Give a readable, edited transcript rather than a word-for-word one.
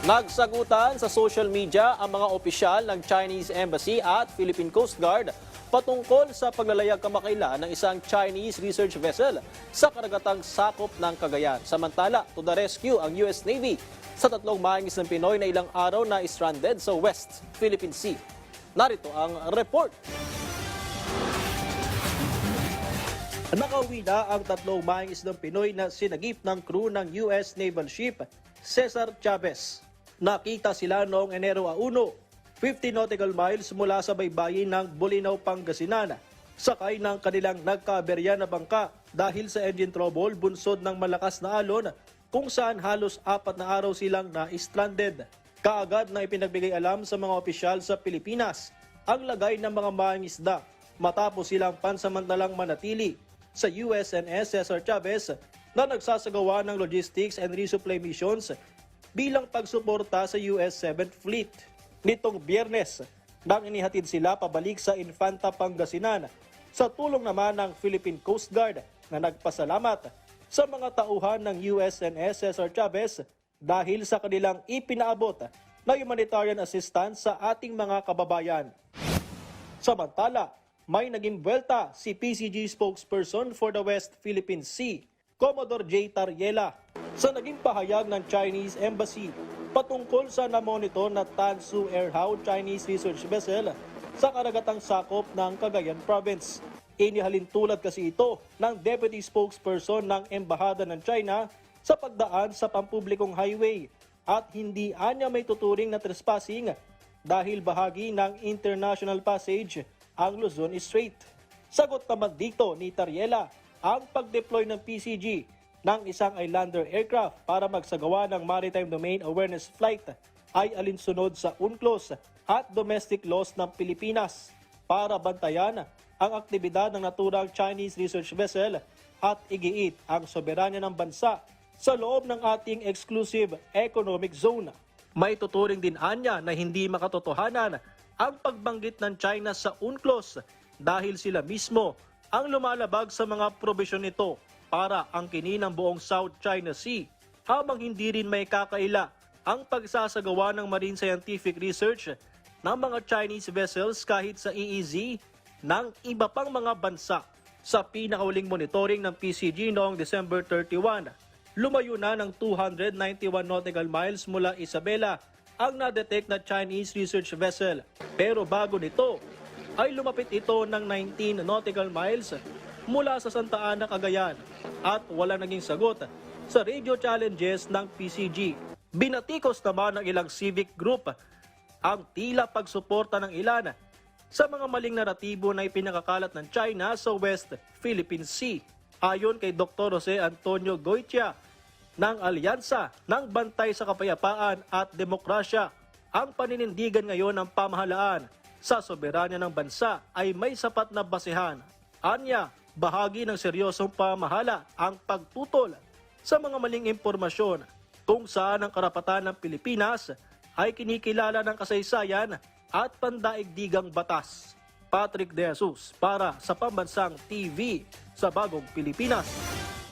Nagsagutan sa social media ang mga opisyal ng Chinese Embassy at Philippine Coast Guard patungkol sa paglalayag kamakailan ng isang Chinese research vessel sa karagatang sakop ng Cagayan. Samantala, to the rescue ang US Navy sa tatlong mahingis ng Pinoy na ilang araw na stranded sa West Philippine Sea. Narito ang report. Nakauwi na ang tatlong mahingis ng Pinoy na sinagip ng crew ng US Naval Ship Cesar Chavez. Nakita sila noong Enero 1, 50 nautical miles mula sa baybayin ng Bolinao, Pangasinan. Sakay ng kanilang nagkaaberya na bangka dahil sa engine trouble bunsod ng malakas na alon kung saan halos 4 na araw silang na-stranded. Kaagad na ipinagbigay alam sa mga opisyal sa Pilipinas ang lagay ng mga mangingisda matapos silang pansamantalang manatili sa USNS Cesar Chavez na nagsasagawa ng logistics and resupply missions bilang pagsuporta sa US 7th Fleet. Nitong Biyernes, nang inihatid sila pabalik sa Infanta, Pangasinan, sa tulong naman ng Philippine Coast Guard na nagpasalamat sa mga tauhan ng USNS Cesar Chavez dahil sa kanilang ipinaabot na humanitarian assistance sa ating mga kababayan. Samantala, may naging buwelta si PCG spokesperson for the West Philippine Sea, Commodore J. Tariela, sa naging pahayag ng Chinese Embassy patungkol sa namonitor na Tansu Airhow Chinese Research Vessel sa karagatang sakop ng Cagayan Province. Inihalin tulad kasi ito ng Deputy Spokesperson ng Embahada ng China sa pagdaan sa pampublikong highway at hindi anya may tuturing na trespassing dahil bahagi ng international passage ang Luzon Strait. Sagot naman dito ni Tariela ang pag-deploy ng PCG ng isang islander aircraft para magsagawa ng Maritime Domain Awareness Flight ay alinsunod sa UNCLOS at domestic laws ng Pilipinas para bantayan ang aktibidad ng naturang Chinese research vessel at igiit ang soberanya ng bansa sa loob ng ating exclusive economic zone. May tuturing din anya na hindi makatotohanan ang pagbanggit ng China sa UNCLOS dahil sila mismo ang lumalabag sa mga probisyon nito para angkinin ang buong South China Sea, habang hindi rin may kakaila ang pagsasagawa ng marine scientific research ng mga Chinese vessels kahit sa EEZ ng iba pang mga bansa. Sa pinakauling monitoring ng PCG noong December 31, lumayo na ng 291 nautical miles mula Isabela ang na-detect na Chinese research vessel. Pero bago nito, ay lumapit ito ng 19 nautical miles mula sa Santa Ana, Cagayan at wala naging sagot sa radio challenges ng PCG. Binatikos naman ng ilang civic group ang tila pagsuporta ng ilan sa mga maling naratibo na ipinakakalat ng China sa West Philippine Sea. Ayon kay Dr. Jose Antonio Goitia ng Alyansa ng Bantay sa Kapayapaan at Demokrasya, ang paninindigan ngayon ng pamahalaan sa soberanya ng bansa ay may sapat na basehan. Anya, bahagi ng seryosong pamahala ang pagtutol sa mga maling impormasyon kung saan ang karapatan ng Pilipinas ay kinikilala ng kasaysayan at pandaigdigang batas. Patrick De Jesus para sa Pambansang TV sa Bagong Pilipinas.